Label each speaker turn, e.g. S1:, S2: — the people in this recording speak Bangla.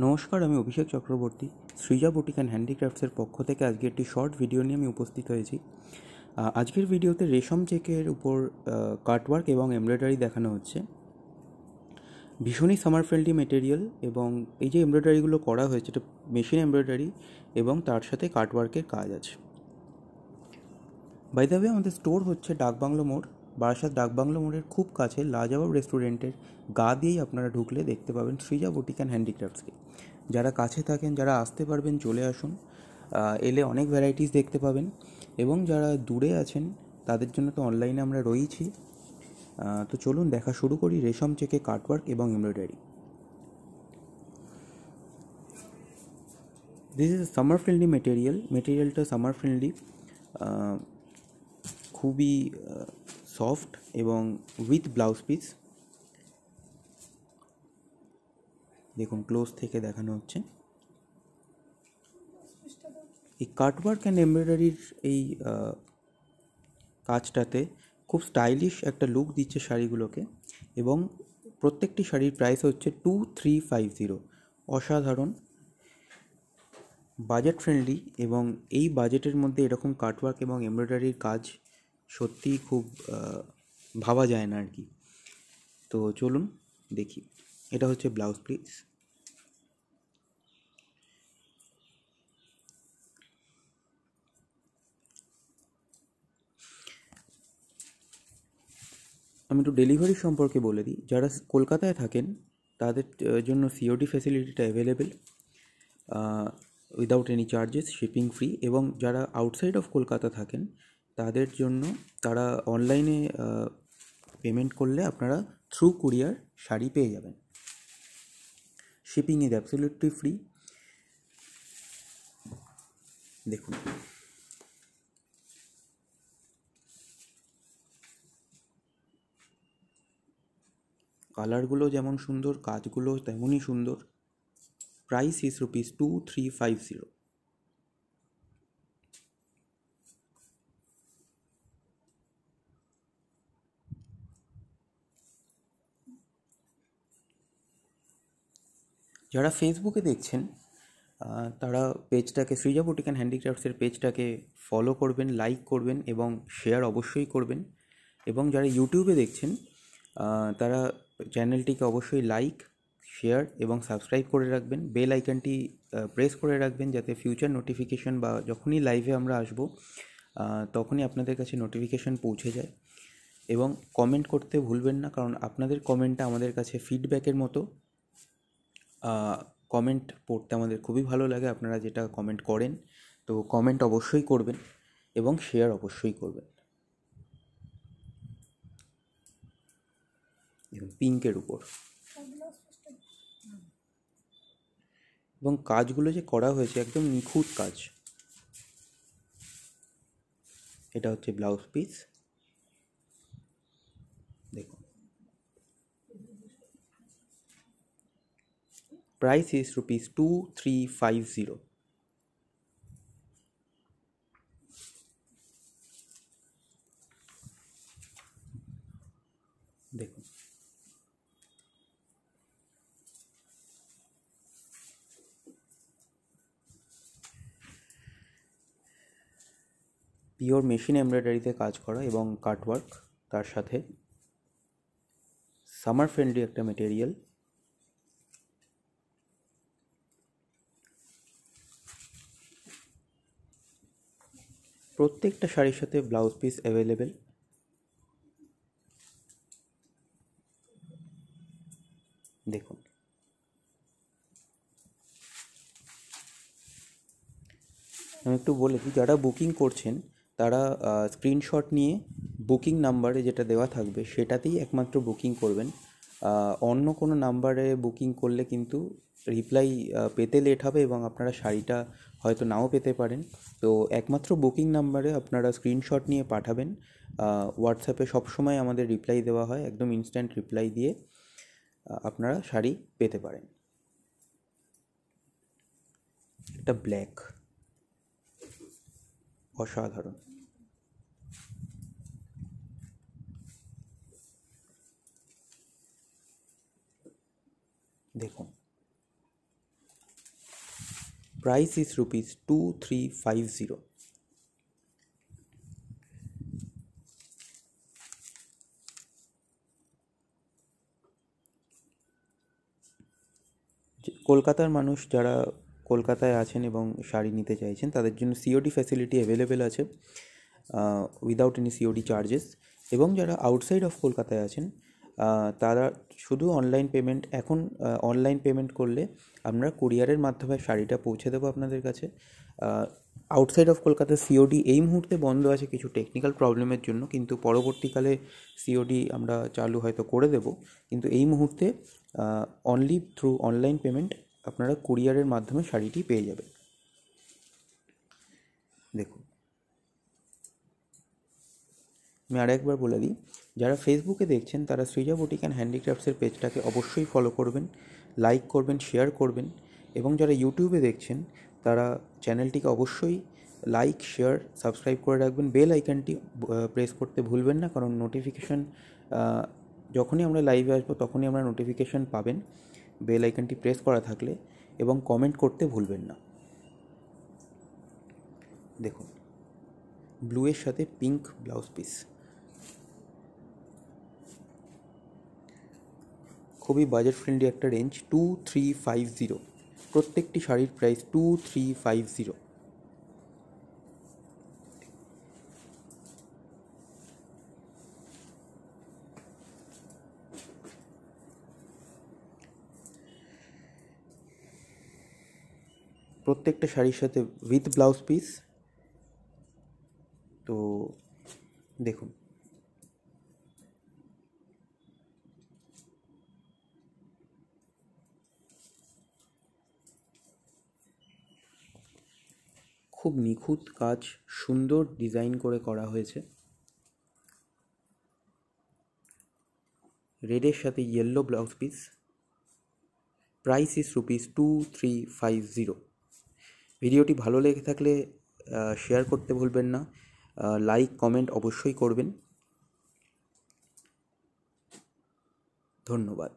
S1: নমস্কার, আমি অভিষেক চক্রবর্তী। সৃজা বুটিক অ্যান্ড হ্যান্ডিক্রাফটসের পক্ষ থেকে আজকে একটি শর্ট ভিডিও নিয়ে আমি উপস্থিত হয়েছি। আজকের ভিডিওতে রেশম চেকের উপর কাটওয়ার্ক এবং এমব্রয়ডারি দেখানো হচ্ছে। ভীষণই সামার ফ্রেন্ডলি মেটেরিয়াল এবং এই যে এমব্রয়ডারিগুলো করা হয়েছে এটা মেশিন এমব্রয়ডারি এবং তার সাথে কাটওয়ার্কের কাজ আছে। বাই দ্য ওয়ে, আমাদের স্টোর হচ্ছে ডাকবাংলো মোড়, বারাসাত ডাকবাংলো মোড়ের খুব কাছে লাজবাব রেস্টুরেন্টের গা দিয়েই আপনারা ঢুকলে দেখতে পাবেন সৃজা বুটিক অ্যান্ড হ্যান্ডিক্রাফটসকে। যারা কাছে থাকেন, যারা আসতে পারবেন চলে আসুন, এলে অনেক ভ্যারাইটিস দেখতে পাবেন। এবং যারা দূরে আছেন তাদের জন্য তো অনলাইনে আমরা রয়েছি। তো চলুন দেখা শুরু করি রেশম চেকে কাটওয়ার্ক এবং embroidery. This is summer friendly মেটেরিয়ালটা সামার ফ্রেন্ডলি, খুবই সফট এবং উইথ ব্লাউজ পিস। দেখুন, ক্লোজ থেকে দেখানো হচ্ছে। এই কাটওয়ার্ক অ্যান্ড এমব্রয়ডারির এই কাজটাতে খুব স্টাইলিশ একটা লুক দিচ্ছে শাড়িগুলোকে, এবং প্রত্যেকটি শাড়ির প্রাইস হচ্ছে 2350। অসাধারণ, বাজেট ফ্রেন্ডলি, এবং এই বাজেটের মধ্যে এরকম কাটওয়ার্ক এবং এমব্রয়ডারির কাজ সত্যিই খুব ভাবা যায় না আর কি। তো চলুন দেখি। এটা হচ্ছে ব্লাউজ পিস। আমি একটু ডেলিভারি সম্পর্কে বলে দিই। যারা কলকাতায় থাকেন তাদের জন্য সিওডি ফ্যাসিলিটিটা available, without any charges, shipping free. এবং যারা আউটসাইড অফ কলকাতা থাকেন তাদের জন্য তারা অনলাইনে পেমেন্ট করলে আপনারা থ্রু কুরিয়ার শাড়ি পেয়ে যাবেন। Shipping is absolutely free. দেখুন, কালারগুলো যেমন সুন্দর, কাজগুলো তেমনই সুন্দর। Price is ₹2350। যারা ফেসবুকে দেখছেন তারা পেজটাকে, সৃজা বুটিক অ্যান্ড হ্যান্ডিক্রাফটসের পেজটাকে ফলো করবেন, লাইক করবেন এবং শেয়ার অবশ্যই করবেন। এবং যারা ইউটিউবে দেখছেন তারা চ্যানেলটিকে অবশ্যই লাইক, শেয়ার এবং সাবস্ক্রাইব করে রাখবেন। বেল আইকনটি প্রেস করে রাখবেন যাতে ফিউচার নোটিফিকেশন বা যখনই লাইভে আমরা আসবো তখনই আপনাদের কাছে নোটিফিকেশন পৌঁছে যায়। এবং কমেন্ট করতে ভুলবেন না, কারণ আপনাদের কমেন্টটা আমাদের কাছে ফিডব্যাকের মতো। কমেন্ট পড়তে আমাদের খুবই ভালো লাগে, আপনারা যেটা কমেন্ট করেন। তো কমেন্ট অবশ্যই করবেন এবং শেয়ার অবশ্যই করবেন। দেখুন, পিঙ্কের উপর, এবং কাজগুলো যে করা হয়েছে একদম নিখুঁত কাজ। এটা হচ্ছে ব্লাউজ পিস। দেখুন, প্রাইস ইজ ₹2350। দেখুন, পিওর মেশিন এমব্রয়ডারিতে কাজ করা এবং কাটওয়ার্ক, তার সাথে সামার ফ্রেন্ডলি একটা মেটেরিয়াল। প্রত্যেকটা শাড়ির সাথে ব্লাউজ পিস অ্যাভেলেবেল। দেখুন, আমি একটু বলে দিই, যারা বুকিং করছেন তারা স্ক্রিনশট নিয়ে বুকিং নাম্বারে যেটা দেওয়া থাকবে সেটাতেই একমাত্র বুকিং করবেন। অন্য কোনো নাম্বারে বুকিং করলে কিন্তু রিপ্লাই পেতে লেট হবে এবং আপনারা শাড়িটা হয়তো নাও পেতে পারেন। তো একমাত্র বুকিং নাম্বারে আপনারা স্ক্রিনশট নিয়ে পাঠাবেন। হোয়াটসঅ্যাপে সবসময় আমাদের রিপ্লাই দেওয়া হয়, একদম ইনস্ট্যান্ট রিপ্লাই দিয়ে আপনারা শাড়ি পেতে পারেন। এটা ব্ল্যাক, অসাধারণ। দেখুন, প্রাইস ইজ ₹2350। কলকাতার মানুষ যারা কলকাতায় আছেন এবং শাড়ি নিতে চাইছেন তাদের জন্য সিওডি ফ্যাসিলিটি অ্যাভেলেবেল আছে, উইদাউট এনি সিওডি চার্জেস। এবং যারা আউটসাইড অফ কলকাতায় আছেন তারা শুধু অনলাইন পেমেন্ট, এখন অনলাইন পেমেন্ট করলে আমরা কুরিয়ারের মাধ্যমে শাড়িটা পৌঁছে দেবো আপনাদের কাছে। আউটসাইড অফ কলকাতা সিওডি এই মুহূর্তে বন্ধ আছে কিছু টেকনিক্যাল প্রবলেমের জন্য, কিন্তু পরবর্তীকালে সিওডি আমরা চালু হয়তো করে দেব। কিন্তু এই মুহূর্তে অনলি থ্রু অনলাইন পেমেন্ট আপনারা কুরিয়ারের মাধ্যমে শাড়িটি পেয়ে যাবেন। দেখুন, আমি আরেকবার বলে দিই, যারা ফেসবুকে দেখছেন তারা সৃজা বুটিক অ্যান্ড হ্যান্ডিক্রাফটসের পেজটাকে অবশ্যই ফলো করবেন, লাইক করবেন, শেয়ার করবেন। এবং যারা ইউটিউবে দেখছেন তারা চ্যানেলটিকে অবশ্যই লাইক, শেয়ার, সাবস্ক্রাইব করে রাখবেন। বেল আইকনটি প্রেস করতে ভুলবেন না, কারণ নোটিফিকেশান যখনই আমরা লাইভে আসবো তখনই আমরা নোটিফিকেশান পাবেন বেল আইকনটি প্রেস করা থাকলে। এবং কমেন্ট করতে ভুলবেন না। দেখুন, ব্লুয়ের সাথে পিঙ্ক ব্লাউজ পিস, খুবই বাজেট ফ্রেন্ডলি একটা রেঞ্জ, 2350। প্রত্যেকটি শাড়ির প্রাইস 2350। প্রত্যেকটা শাড়ির সাথে উইথ ব্লাউজ পিস। তো দেখুন, খুব নিখুঁত কাজ, সুন্দর ডিজাইন করে করা হয়েছে। রেডের সাথে yellow blouse piece. Price is ₹2350। ভিডিওটি ভালো লেগে থাকলে শেয়ার করতে ভুলবেন না, লাইক কমেন্ট অবশ্যই করবেন। ধন্যবাদ।